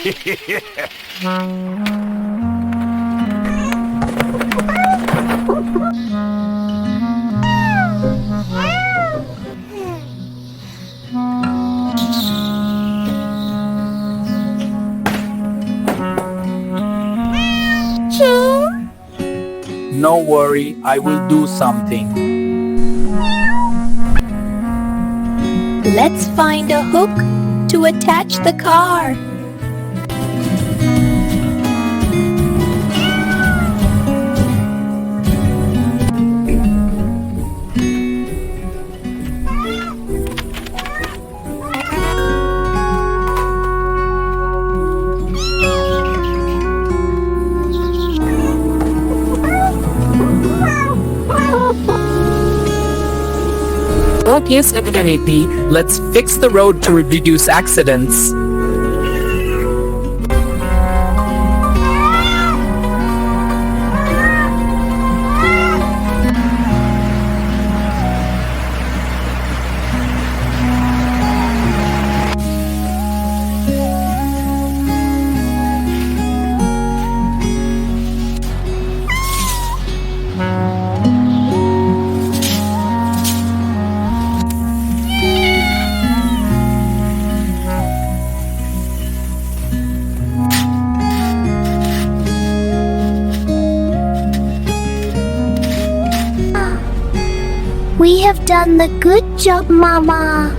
No worry, I will do something. Let's find a hook to attach the car. Yes, definitely. Let's fix the road to reduce accidents. We have done the good job, Mama.